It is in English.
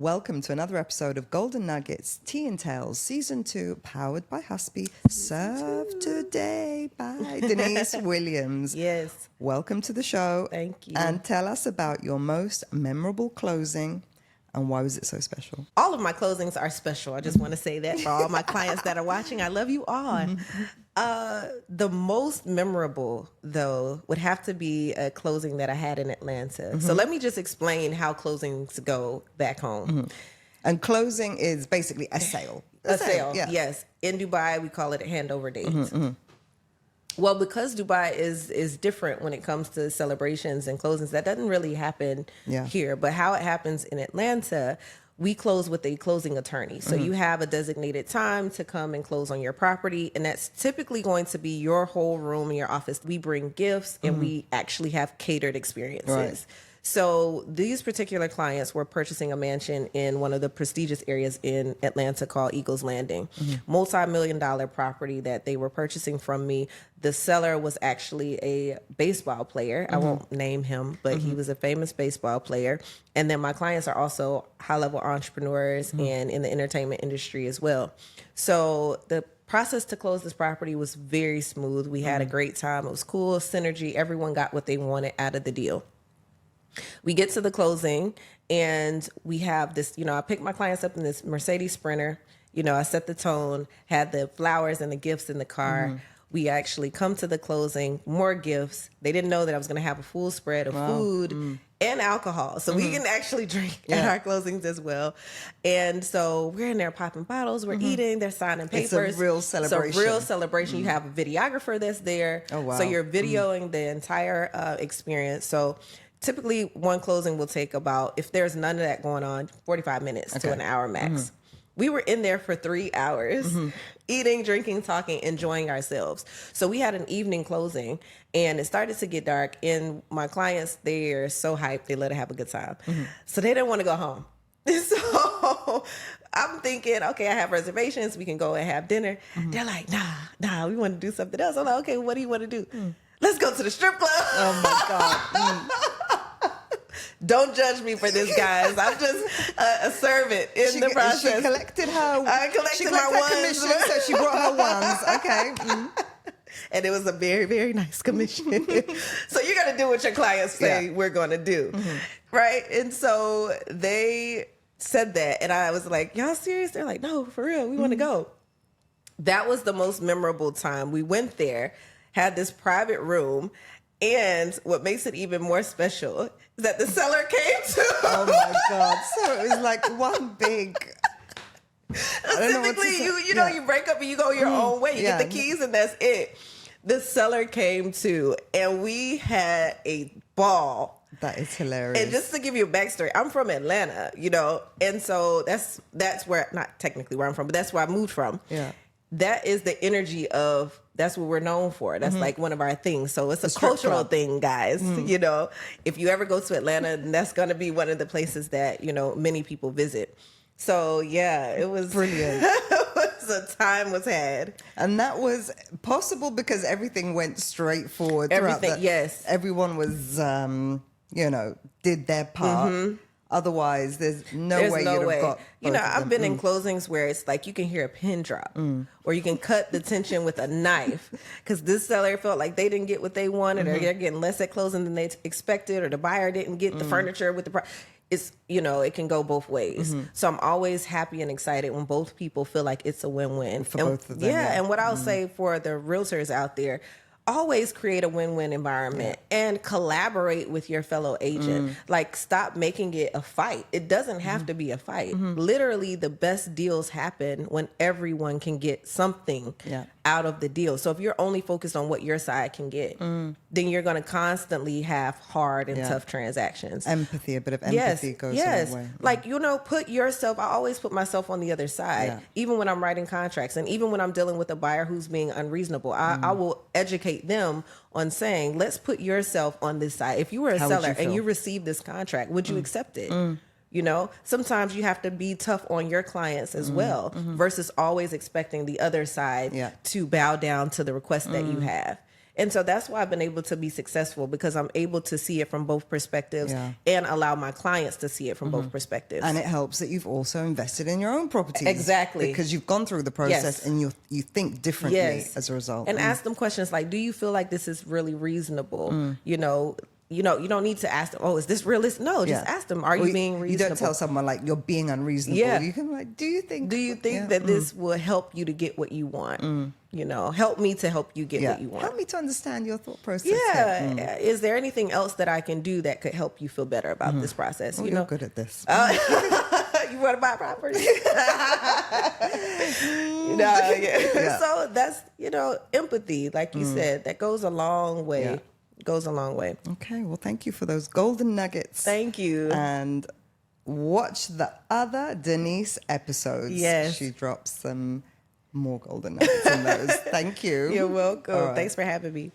Welcome to another episode of Golden Nuggets, Tea and Tales, Season 2, powered by Husby, served today by Denise Williams. Yes. Welcome to the show. Thank you. And tell us about your most memorable closing and why was it so special? All of my closings are special. I just want to say that for all my clients that are watching. I love you all. The most memorable, though, would have to be a closing that I had in Atlanta. So let me just explain how closings go back home. And closing is basically a sale. A sale, yeah. yes. In Dubai, we call it a handover date. Well, because Dubai is different when it comes to celebrations and closings, that doesn't really happen here. But how it happens in Atlanta, we close with a closing attorney. So you have a designated time to come and close on your property. And that's typically going to be your whole room in your office. We bring gifts and we actually have catered experiences. Right. So these particular clients were purchasing a mansion in one of the prestigious areas in Atlanta called Eagles Landing. Multi-million-dollar property that they were purchasing from me. The seller was actually a baseball player. I won't name him, but he was a famous baseball player. And then my clients are also high-level entrepreneurs and in the entertainment industry as well. So the process to close this property was very smooth. We had a great time. It was cool, synergy. Everyone got what they wanted out of the deal. We get to the closing and we have this, I picked my clients up in this Mercedes Sprinter. I set the tone, had the flowers and the gifts in the car. We actually come to the closing, more gifts. They didn't know that I was going to have a full spread of food and alcohol. So we can actually drink at our closings as well. And so we're in there popping bottles, we're eating, they're signing papers. It's a real celebration. It's a real celebration. You have a videographer that's there. Oh, wow. So you're videoing the entire experience. So typically, one closing will take about, if there's none of that going on, 45 minutes to an hour max. We were in there for 3 hours, eating, drinking, talking, enjoying ourselves. So we had an evening closing, and it started to get dark. And my clients, they're so hyped, they let her have a good time. So they didn't want to go home. So I'm thinking, okay, I have reservations. We can go and have dinner. They're like, nah, we want to do something else. I'm like, okay, what do you want to do? Let's go to the strip club. Oh, my God. Don't judge me for this, guys. I'm just a servant in the process. She collected her. I collected my ones. Commission, so she brought her ones. Okay. And it was a very, very nice commission. So you're going to do what your clients say we're going to do. Right? And so they said that. And I was like, y'all serious? They're like, no, for real. We want to go. That was the most memorable time. We went there, had this private room. And what makes it even more special is that the seller came to. Oh my God. So it was like one big. Typically, you break up and you go your own way. You get the keys and that's it. The seller came to, and we had a ball. That is hilarious. And just to give you a backstory, I'm from Atlanta, and so that's where, not technically where I'm from, but that's where I moved from. Yeah. That is the energy of, that's what we're known for. That's like one of our things. So it's a cultural thing, guys. If you ever go to Atlanta, that's going to be one of the places that, many people visit. So yeah, it was brilliant. The time was had. And that was possible because everything went straight forward. Everything, yes. Everyone was, did their part. Otherwise, there's no way you'd have got both I've been in closings where it's like you can hear a pin drop or you can cut the tension with a knife because this seller felt like they didn't get what they wanted or they're getting less at closing than they expected or the buyer didn't get the furniture with the it's, it can go both ways. So I'm always happy and excited when both people feel like it's a win-win. For both of them. Yeah, and what I'll say for the realtors out there, always create a win-win environment and collaborate with your fellow agent. Like, stop making it a fight. It doesn't have to be a fight. Literally, the best deals happen when everyone can get something out of the deal. So if you're only focused on what your side can get, then you're going to constantly have hard and tough transactions. Empathy, a bit of empathy goes a long way. Like, put yourself, I always put myself on the other side, even when I'm writing contracts and even when I'm dealing with a buyer who's being unreasonable. I will educate them on saying, let's put yourself on this side. If you were a seller and you received this contract, would you accept it? Sometimes you have to be tough on your clients as well versus always expecting the other side to bow down to the request that you have. And so that's why I've been able to be successful, because I'm able to see it from both perspectives and allow my clients to see it from both perspectives. And it helps that you've also invested in your own properties. Exactly. Because you've gone through the process and you think differently as a result. And ask them questions like, do you feel like this is really reasonable? You know, you don't need to ask them, oh, is this realistic? No, just ask them, are you being reasonable? You don't tell someone like you're being unreasonable. Yeah. You can like, do you think that this will help you to get what you want? You know, help me to help you get what you want. Help me to understand your thought process. Yeah. Is there anything else that I can do that could help you feel better about this process? Oh, you're good at this. You want to buy property? So that's, empathy, like you said, that goes a long way. Yeah. Goes a long way. Okay, well, thank you for those golden nuggets. Thank you. And watch the other Denise episodes. Yes. She drops some more golden nuggets in those. Thank you. You're welcome. Right. Thanks for having me.